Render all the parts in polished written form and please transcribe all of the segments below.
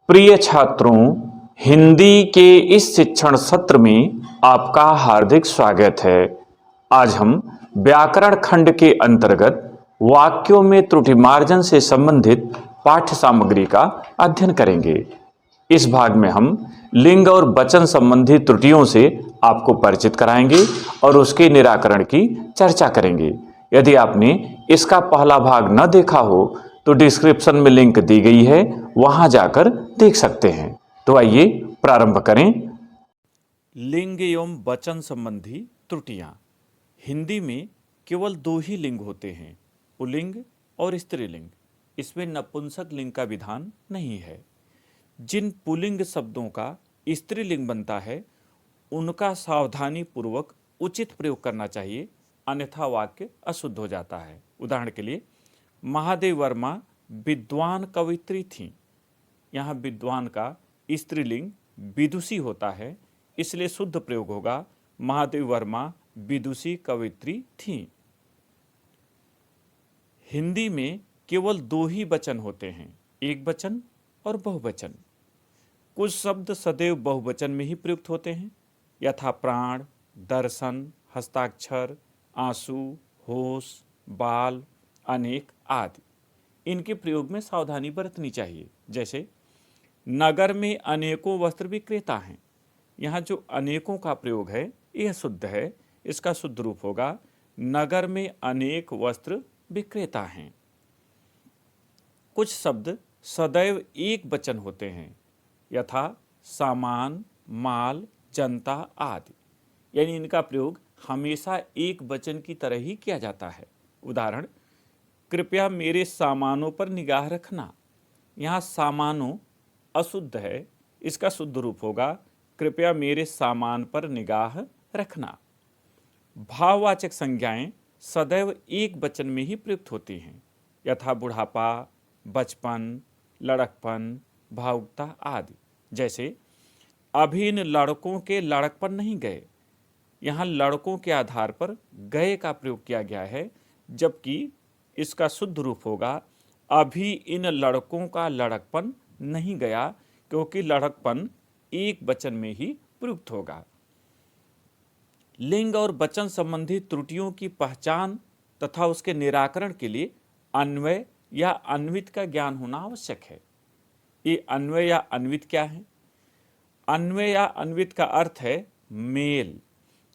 प्रिय छात्रों, हिंदी के इस शिक्षण सत्र में आपका हार्दिक स्वागत है। आज हम व्याकरण खंड के अंतर्गत वाक्यों में त्रुटि मार्जन से संबंधित पाठ्य सामग्री का अध्ययन करेंगे। इस भाग में हम लिंग और वचन संबंधी त्रुटियों से आपको परिचित कराएंगे और उसके निराकरण की चर्चा करेंगे। यदि आपने इसका पहला भाग न देखा हो तो डिस्क्रिप्शन में लिंक दी गई है, वहां जाकर देख सकते हैं। तो आइए प्रारंभ करें। लिंग एवं वचन संबंधी त्रुटियां। हिंदी में केवल दो ही लिंग होते हैं, पुल्लिंग और स्त्रीलिंग। इसमें नपुंसक लिंग का विधान नहीं है। जिन पुल्लिंग शब्दों का स्त्रीलिंग बनता है उनका सावधानी पूर्वक उचित प्रयोग करना चाहिए, अन्यथा वाक्य अशुद्ध हो जाता है। उदाहरण के लिए, महादेव वर्मा विद्वान कवयित्री थीं। यहाँ विद्वान का स्त्रीलिंग विदुषी होता है, इसलिए शुद्ध प्रयोग होगा महादेव वर्मा विदुषी कवयित्री थीं। हिंदी में केवल दो ही वचन होते हैं, एक वचन और बहुवचन। कुछ शब्द सदैव बहुवचन में ही प्रयुक्त होते हैं, यथा प्राण, दर्शन, हस्ताक्षर, आंसू, होश, बाल, अनेक आदि। इनके प्रयोग में सावधानी बरतनी चाहिए। जैसे नगर में अनेकों वस्त्र विक्रेता हैं। यहाँ जो अनेकों का प्रयोग है यह शुद्ध है। इसका शुद्ध रूप होगा नगर में अनेक वस्त्र विक्रेता हैं। कुछ शब्द सदैव एक वचन होते हैं, यथा सामान, माल, जनता आदि। यानी इनका प्रयोग हमेशा एक वचन की तरह ही किया जाता है। उदाहरण, कृपया मेरे सामानों पर निगाह रखना। यहाँ सामानों अशुद्ध है, इसका शुद्ध रूप होगा कृपया मेरे सामान पर निगाह रखना। भाववाचक संज्ञाएं सदैव एक वचन में ही प्रयुक्त होती हैं, यथा बुढ़ापा, बचपन, लड़कपन, भावुकता आदि। जैसे अभी इन लड़कों के लड़कपन नहीं गए। यहाँ लड़कों के आधार पर गए का प्रयोग किया गया है, जबकि इसका शुद्ध रूप होगा अभी इन लड़कों का लड़कपन नहीं गया, क्योंकि लड़कपन एक वचन में ही प्रयुक्त होगा। लिंग और वचन संबंधी त्रुटियों की पहचान तथा उसके निराकरण के लिए अन्वय या अन्वित का ज्ञान होना आवश्यक है। ये अन्वय या अन्वित क्या है? अन्वय या अन्वित का अर्थ है मेल।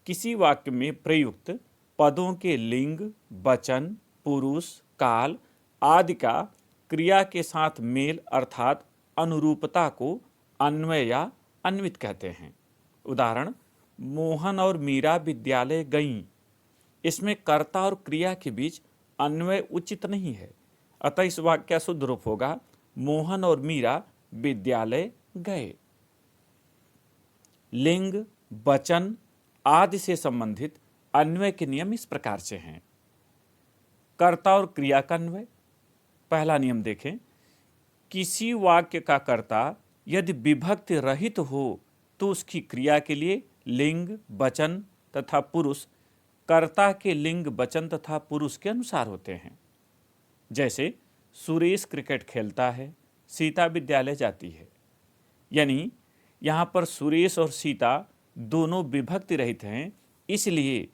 किसी वाक्य में प्रयुक्त पदों के लिंग, वचन, पुरुष, काल आदि का क्रिया के साथ मेल अर्थात अनुरूपता को अन्वय या अन्वित कहते हैं। उदाहरण, मोहन और मीरा विद्यालय गईं। इसमें कर्ता और क्रिया के बीच अन्वय उचित नहीं है, अतः इस वाक्य का शुद्ध रूप होगा मोहन और मीरा विद्यालय गए। लिंग, वचन आदि से संबंधित अन्वय के नियम इस प्रकार से हैं। कर्ता और क्रिया का अन्वय। पहला नियम देखें, किसी वाक्य का कर्ता यदि विभक्ति रहित हो तो उसकी क्रिया के लिए लिंग, वचन तथा पुरुष कर्ता के लिंग, वचन तथा पुरुष के अनुसार होते हैं। जैसे सुरेश क्रिकेट खेलता है, सीता विद्यालय जाती है। यानी यहाँ पर सुरेश और सीता दोनों विभक्ति रहित हैं, इसलिए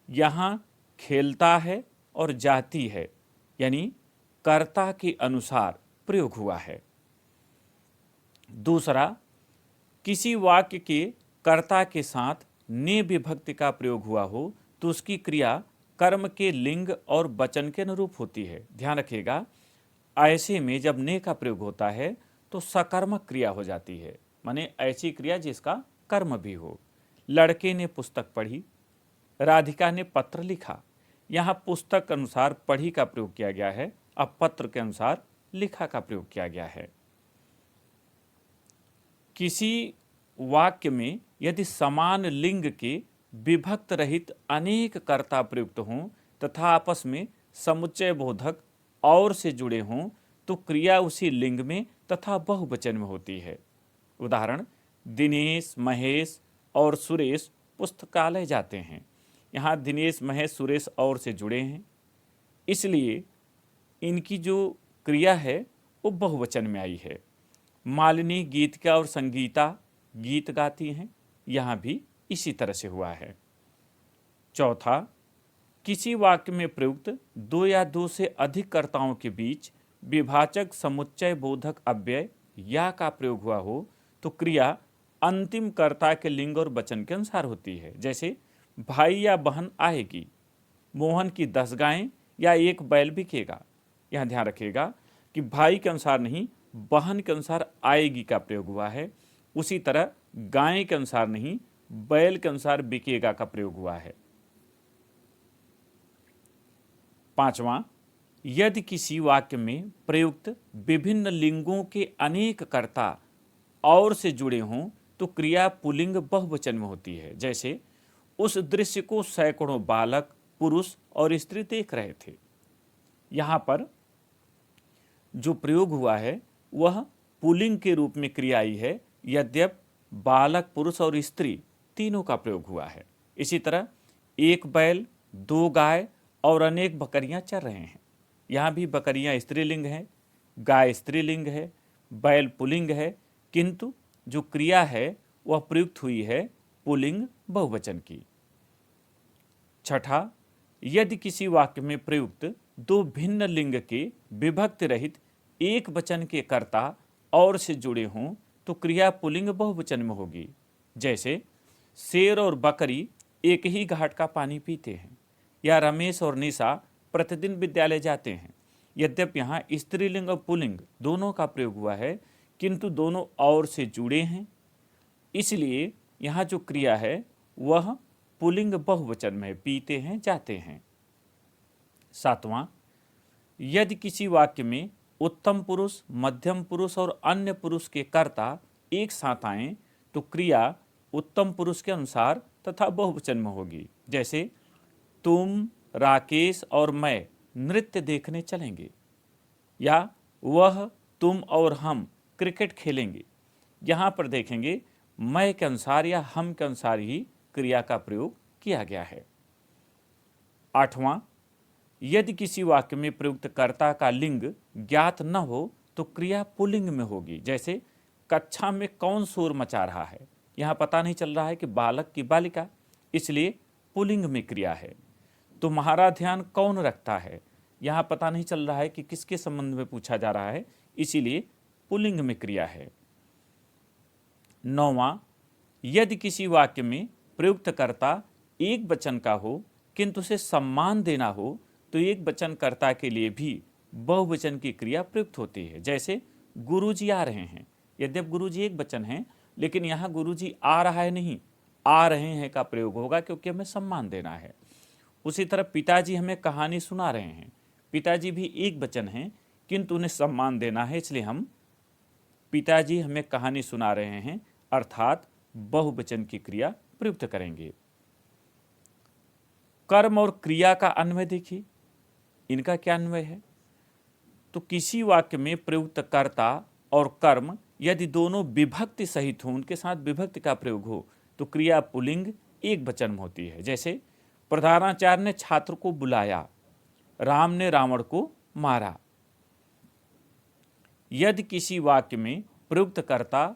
यहाँ खेलता है और जाती है, यानी कर्ता के अनुसार प्रयोग हुआ है। दूसरा, किसी वाक्य के कर्ता के साथ ने विभक्ति का प्रयोग हुआ हो तो उसकी क्रिया कर्म के लिंग और वचन के अनुरूप होती है। ध्यान रखिएगा, ऐसे में जब ने का प्रयोग होता है तो सकर्मक क्रिया हो जाती है, माने ऐसी क्रिया जिसका कर्म भी हो। लड़के ने पुस्तक पढ़ी, राधिका ने पत्र लिखा। यहाँ पुस्तक के अनुसार पढ़ी का प्रयोग किया गया है, अब पत्र के अनुसार लिखा का प्रयोग किया गया है। किसी वाक्य में यदि समान लिंग के विभक्त रहित अनेक कर्ता प्रयुक्त हों तथा आपस में समुच्चय बोधक और से जुड़े हों तो क्रिया उसी लिंग में तथा बहुवचन में होती है। उदाहरण, दिनेश, महेश और सुरेश पुस्तकालय जाते हैं। यहाँ दिनेश, महेश, सुरेश और से जुड़े हैं, इसलिए इनकी जो क्रिया है वो बहुवचन में आई है। मालिनी गीतिका और संगीता गीत गाती हैं, यहाँ भी इसी तरह से हुआ है। चौथा, किसी वाक्य में प्रयुक्त दो या दो से अधिक कर्ताओं के बीच विभाजक समुच्चय बोधक अव्यय या का प्रयोग हुआ हो तो क्रिया अंतिम कर्ता के लिंग और वचन के अनुसार होती है। जैसे भाई या बहन आएगी, मोहन की 10 गायें या एक बैल बिकेगा। यहाँ ध्यान रखिएगा कि भाई के अनुसार नहीं, बहन के अनुसार आएगी का प्रयोग हुआ है। उसी तरह गाय के अनुसार नहीं, बैल के अनुसार बिकेगा का प्रयोग हुआ है। पांचवा, यदि किसी वाक्य में प्रयुक्त विभिन्न लिंगों के अनेक कर्ता और से जुड़े हों तो क्रिया पुल्लिंग बहुवचन में होती है। जैसे उस दृश्य को सैकड़ों बालक, पुरुष और स्त्री देख रहे थे। यहाँ पर जो प्रयोग हुआ है वह पुल्लिंग के रूप में क्रिया आई है, यद्यप बालक, पुरुष और स्त्री तीनों का प्रयोग हुआ है। इसी तरह एक बैल, 2 गाय और अनेक बकरियां चर रहे हैं। यहाँ भी बकरियां स्त्रीलिंग है, गाय स्त्रीलिंग है, बैल पुल्लिंग है, किंतु जो क्रिया है वह प्रयुक्त हुई है पुल्लिंग बहुवचन की। छठा, यदि किसी वाक्य में प्रयुक्त दो भिन्न लिंग के विभक्त रहित एक वचन के कर्ता और से जुड़े हों तो क्रिया पुल्लिंग बहुवचन में होगी। जैसे शेर और बकरी एक ही घाट का पानी पीते हैं, या रमेश और निशा प्रतिदिन विद्यालय जाते हैं। यद्यप यहाँ स्त्रीलिंग और पुल्लिंग दोनों का प्रयोग हुआ है, किंतु दोनों और से जुड़े हैं, इसलिए यहाँ जो क्रिया है वह पुल्लिंग बहुवचन में, पीते हैं, जाते हैं। सातवां, यदि किसी वाक्य में उत्तम पुरुष, मध्यम पुरुष और अन्य पुरुष के कर्ता एक साथ आएं तो क्रिया उत्तम पुरुष के अनुसार तथा बहुवचन में होगी। जैसे तुम, राकेश और मैं नृत्य देखने चलेंगे, या वह, तुम और हम क्रिकेट खेलेंगे। यहाँ पर देखेंगे मैं के अनुसार या हम के अनुसार ही क्रिया का प्रयोग किया गया है। आठवां, यदि किसी वाक्य में प्रयुक्त कर्ता का लिंग ज्ञात न हो तो क्रिया पुल्लिंग में होगी। जैसे कक्षा में कौन शोर मचा रहा है, यहाँ पता नहीं चल रहा है कि बालक की बालिका, इसलिए पुल्लिंग में क्रिया है। तुम्हारा ध्यान कौन रखता है, यहाँ पता नहीं चल रहा है कि किसके संबंध में पूछा जा रहा है, इसीलिए पुल्लिंग में क्रिया है। नौवां, यदि किसी वाक्य में प्रयुक्त कर्ता एक वचन का हो किंतु उसे सम्मान देना हो तो एक वचन कर्ता के लिए भी बहुवचन की क्रिया प्रयुक्त होती है। जैसे गुरुजी आ रहे हैं, यद्यप गुरुजी एक वचन है, लेकिन यहाँ गुरुजी आ रहा है नहीं, आ रहे हैं का प्रयोग होगा, क्योंकि हमें सम्मान देना है। उसी तरह पिताजी हमें कहानी सुना रहे हैं, पिताजी भी एक वचन हैं, किंतु उन्हें सम्मान देना है, इसलिए हम पिताजी हमें कहानी सुना रहे हैं अर्थात बहुवचन की क्रिया प्रयुक्त करेंगे। कर्म और क्रिया का अन्वय देखिए, इनका क्या अन्वय है। तो किसी वाक्य में प्रयुक्त कर्ता और कर्म यदि दोनों विभक्ति सहित हों, उनके साथ विभक्ति का प्रयोग हो तो क्रिया पुल्लिंग एक वचन में होती है। जैसे प्रधानाचार्य ने छात्र को बुलाया, राम ने रावण को मारा। यदि किसी वाक्य में प्रयुक्त कर्ता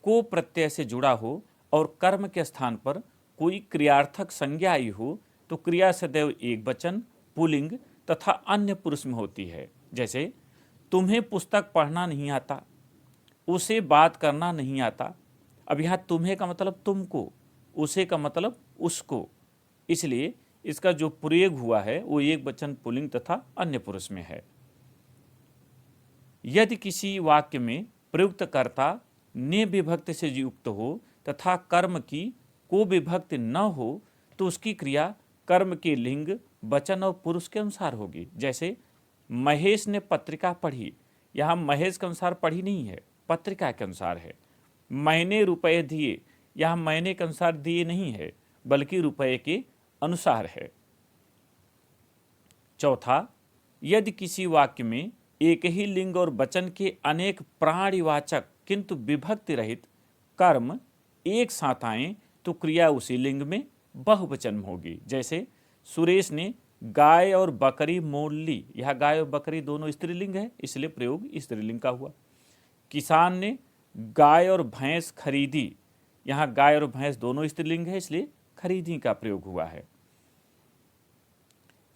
को प्रत्यय से जुड़ा हो और कर्म के स्थान पर कोई क्रियार्थक संज्ञा आई हो तो क्रिया सदैव एक वचन, पुल्लिंग तथा अन्य पुरुष में होती है। जैसे तुम्हें पुस्तक पढ़ना नहीं आता, उसे बात करना नहीं आता। अब यहाँ तुम्हें का मतलब तुमको, उसे का मतलब उसको, इसलिए इसका जो प्रयोग हुआ है वो एक वचन, पुल्लिंग तथा अन्य पुरुष में है। यदि किसी वाक्य में प्रयुक्त कर्ता ने विभक्ति से युक्त हो तथा कर्म की को विभक्ति न हो तो उसकी क्रिया कर्म के लिंग, वचन और पुरुष के अनुसार होगी। जैसे महेश ने पत्रिका पढ़ी, यहाँ महेश के अनुसार पढ़ी नहीं है, पत्रिका के अनुसार है। मैंने रुपए दिए, यहाँ मैंने के अनुसार दिए नहीं है, बल्कि रुपए के अनुसार है। चौथा, यदि किसी वाक्य में एक ही लिंग और वचन के अनेक प्राणिवाचक किंतु विभक्ति रहित कर्म एक साथ आएं तो क्रिया उसी लिंग में बहुवचन में होगी। जैसे सुरेश ने गाय और बकरी मोल ली, यह गाय और बकरी दोनों स्त्रीलिंग है, इसलिए प्रयोग स्त्रीलिंग का हुआ। किसान ने गाय और भैंस खरीदी, यहाँ गाय और भैंस दोनों स्त्रीलिंग है, इसलिए खरीदी का प्रयोग हुआ है।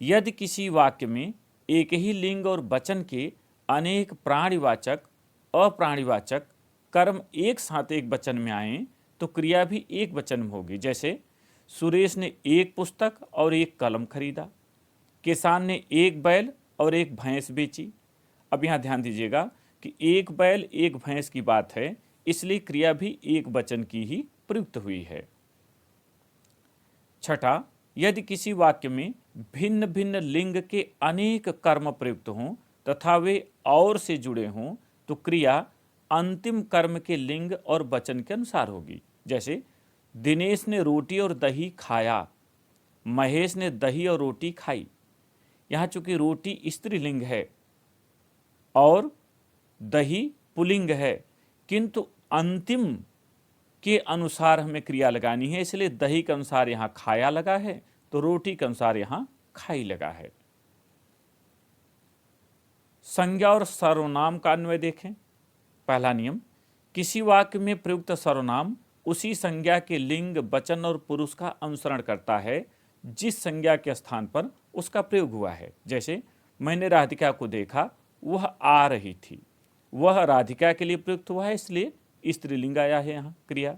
यदि किसी वाक्य में एक ही लिंग और वचन के अनेक प्राणीवाचक अप्राणीवाचक कर्म एक साथ एक वचन में आए तो क्रिया भी एक वचन में होगी। जैसे सुरेश ने एक पुस्तक और एक कलम खरीदा, किसान ने एक बैल और एक भैंस बेची। अब यहाँ ध्यान दीजिएगा कि एक बैल एक भैंस की बात है, इसलिए क्रिया भी एक वचन की ही प्रयुक्त हुई है। छठा, यदि किसी वाक्य में भिन्न भिन्न लिंग के अनेक कर्म प्रयुक्त हों तथा वे और से जुड़े हों तो क्रिया अंतिम कर्म के लिंग और वचन के अनुसार होगी। जैसे दिनेश ने रोटी और दही खाया, महेश ने दही और रोटी खाई। यहाँ चूंकि रोटी स्त्रीलिंग है और दही पुल्लिंग है, किंतु अंतिम के अनुसार हमें क्रिया लगानी है, इसलिए दही के अनुसार यहाँ खाया लगा है तो रोटी के अनुसार यहाँ खाई लगा है। संज्ञा और सर्वनाम का अन्वय देखें। पहला नियम, किसी वाक्य में प्रयुक्त सर्वनाम उसी संज्ञा के लिंग वचन और पुरुष का अनुसरण करता है जिस संज्ञा के स्थान पर उसका प्रयोग हुआ है। जैसे मैंने राधिका को देखा, वह आ रही थी, वह राधिका के लिए प्रयुक्त हुआ है, इसलिए स्त्रीलिंग आया है यहाँ क्रिया।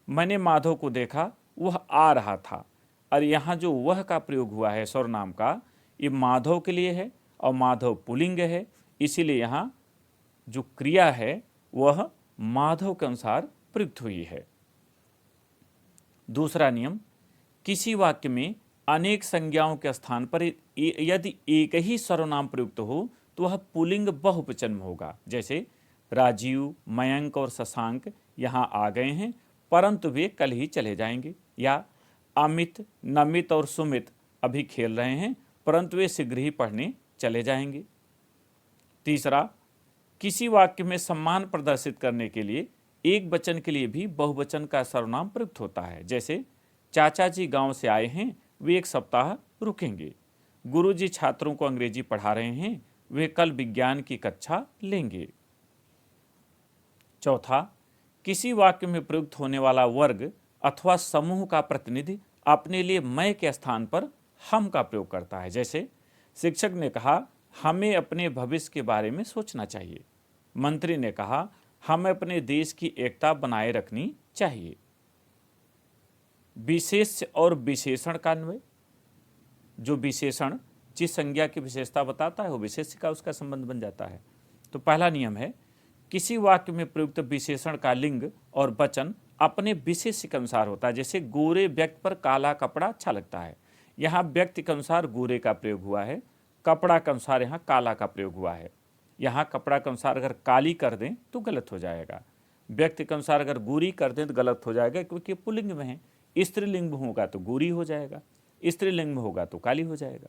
मैंने माधव को देखा, वह आ रहा था, और यहाँ जो वह का प्रयोग हुआ है सर्वनाम का, ये माधव के लिए है और माधव पुल्लिंग है, इसीलिए यहाँ जो क्रिया है वह माधव के अनुसार प्रयुक्त हुई है। दूसरा नियम, किसी वाक्य में अनेक संज्ञाओं के स्थान पर यदि एक ही सर्वनाम प्रयुक्त हो तो वह पुल्लिंग बहुवचन में होगा। जैसे राजीव, मयंक और शशांक यहाँ आ गए हैं परंतु वे कल ही चले जाएंगे। या अमित, नमित और सुमित अभी खेल रहे हैं परंतु वे शीघ्र ही पढ़ने चले जाएंगे। तीसरा, किसी वाक्य में सम्मान प्रदर्शित करने के लिए एक वचन के लिए भी बहुवचन का सर्वनाम प्रयुक्त होता है। जैसे चाचा जी गांव से आए हैं, वे एक सप्ताह रुकेंगे। गुरुजी छात्रों को अंग्रेजी पढ़ा रहे हैं, वे कल विज्ञान की कक्षा लेंगे। चौथा, किसी वाक्य में प्रयुक्त होने वाला वर्ग अथवा समूह का प्रतिनिधि अपने लिए मैं के स्थान पर हम का प्रयोग करता है। जैसे शिक्षक ने कहा, हमें अपने भविष्य के बारे में सोचना चाहिए। मंत्री ने कहा, हमें अपने देश की एकता बनाए रखनी चाहिए। विशेष्य और विशेषण का अन्वय, जो विशेषण जिस संज्ञा की विशेषता बताता है वो विशेष्य का उसका संबंध बन जाता है। तो पहला नियम है, किसी वाक्य में प्रयुक्त विशेषण का लिंग और वचन अपने विशेष्य के अनुसार होता है। जैसे गोरे व्यक्ति पर काला कपड़ा अच्छा लगता है, यहाँ व्यक्ति के अनुसार गोरे का प्रयोग हुआ है, कपड़ा के अनुसार यहाँ काला का प्रयोग हुआ है। यहाँ कपड़ा के अनुसार अगर काली कर दें तो गलत हो जाएगा, व्यक्ति के अनुसार अगर गोरी कर दें तो गलत हो जाएगा, क्योंकि पुल्लिंग में है। स्त्रीलिंग में होगा तो गोरी हो जाएगा, स्त्रीलिंग में होगा तो काली हो जाएगा।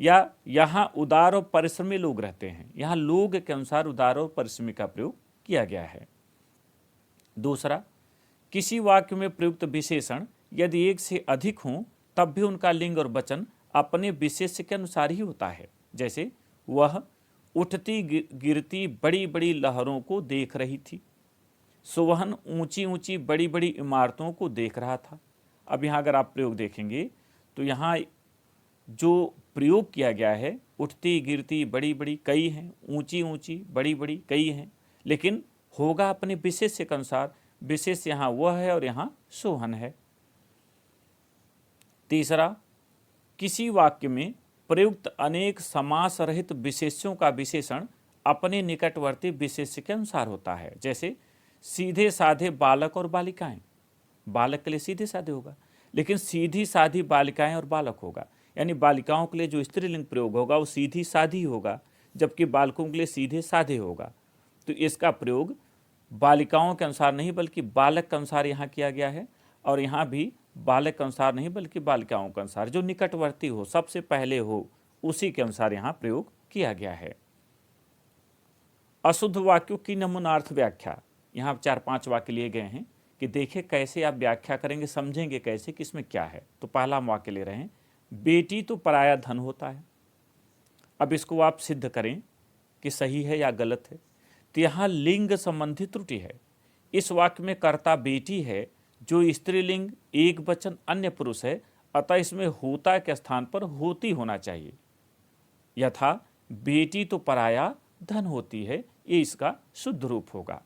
या यहाँ उदार और परिश्रमी लोग रहते हैं, यहाँ लोग के अनुसार उदार और परिश्रमी का प्रयोग किया गया है। दूसरा, किसी वाक्य में प्रयुक्त विशेषण यदि एक से अधिक हों तब भी उनका लिंग और वचन अपने विशेष्य के अनुसार ही होता है। जैसे वह उठती गिरती बड़ी बड़ी लहरों को देख रही थी, सुवहन ऊंची ऊंची बड़ी बड़ी इमारतों को देख रहा था। अब यहाँ अगर आप प्रयोग देखेंगे तो यहाँ जो प्रयोग किया गया है, उठती गिरती बड़ी बड़ी कई हैं, ऊंची ऊंची बड़ी बड़ी कई हैं, लेकिन होगा अपने विशेष्य के अनुसार। विशेष यहाँ वह है और यहाँ सोहन है। तीसरा, किसी वाक्य में प्रयुक्त अनेक समास रहित विशेष्यों का विशेषण अपने निकटवर्ती विशेष्य के अनुसार होता है। जैसे सीधे साधे बालक और बालिकाएं, बालक के लिए सीधे साधे होगा, लेकिन सीधी साधी बालिकाएं और बालक होगा। यानी बालिकाओं के लिए जो स्त्रीलिंग प्रयोग होगा वो सीधी साधी होगा, जबकि बालकों के लिए सीधे साधे होगा। तो इसका प्रयोग बालिकाओं के अनुसार नहीं बल्कि बालक के अनुसार यहाँ किया गया है, और यहाँ भी बालक के अनुसार नहीं बल्कि बालिकाओं के अनुसार, जो निकटवर्ती हो, सबसे पहले हो, उसी के अनुसार यहाँ प्रयोग किया गया है। अशुद्ध वाक्यों की नमूनार्थ व्याख्या, यहाँ 4-5 वाक्य लिए गए हैं कि देखें कैसे आप व्याख्या करेंगे, समझेंगे कैसे कि इसमें क्या है। तो पहला हम वाक्य ले रहे हैं, बेटी तो पराया धन होता है। अब इसको आप सिद्ध करें कि सही है या गलत है। तो यहाँ लिंग संबंधी त्रुटि है। इस वाक्य में कर्ता बेटी है, जो स्त्रीलिंग एक वचन अन्य पुरुष है, अतः इसमें होता के स्थान पर होती होना चाहिए। यथा बेटी तो पराया धन होती है, ये इसका शुद्ध रूप होगा।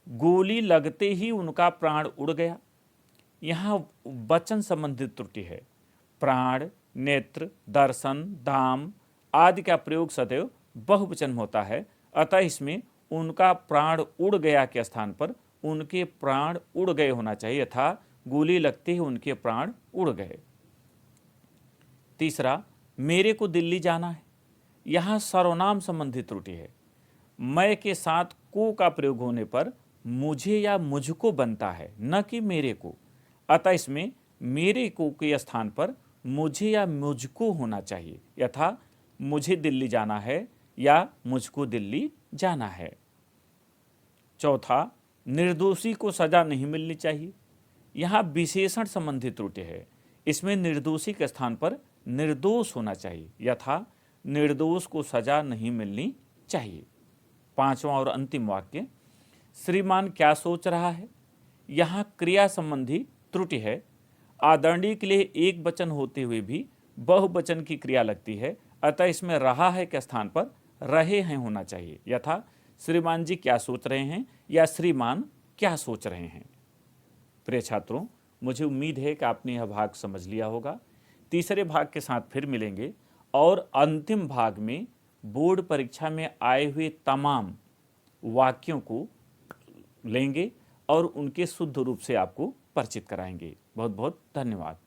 गोली लगते ही उनका प्राण उड़ गया, यहाँ वचन संबंधित त्रुटि है। प्राण, नेत्र, दर्शन, दाम आदि का प्रयोग सदैव बहुवचन में होता है, अतः इसमें उनका प्राण उड़ गया के स्थान पर उनके प्राण उड़ गए होना चाहिए, यथा गोली लगते ही उनके प्राण उड़ गए। तीसरा, मेरे को दिल्ली जाना है, यहाँ सर्वनाम संबंधित त्रुटि है। मैं के साथ को का प्रयोग होने पर मुझे या मुझको बनता है, न कि मेरे को, अतः इसमें मेरे को के स्थान पर मुझे या मुझको होना चाहिए, यथा मुझे दिल्ली जाना है या मुझको दिल्ली जाना है। चौथा, निर्दोषी को सजा नहीं मिलनी चाहिए, यहाँ विशेषण संबंधित त्रुटि है। इसमें निर्दोषी के स्थान पर निर्दोष होना चाहिए, यथा निर्दोष को सजा नहीं मिलनी चाहिए। पांचवा और अंतिम वाक्य, श्रीमान क्या सोच रहा है, यहाँ क्रिया संबंधी त्रुटि है। आदरणीय के लिए एक वचन होते हुए भी बहुवचन की क्रिया लगती है, अतः इसमें रहा है के स्थान पर रहे हैं होना चाहिए, यथा श्रीमान जी क्या सोच रहे हैं या श्रीमान क्या सोच रहे हैं। प्रिय छात्रों, मुझे उम्मीद है कि आपने यह भाग समझ लिया होगा। तीसरे भाग के साथ फिर मिलेंगे और अंतिम भाग में बोर्ड परीक्षा में आए हुए तमाम वाक्यों को लेंगे और उनके शुद्ध रूप से आपको परिचित कराएंगे। बहुत बहुत धन्यवाद।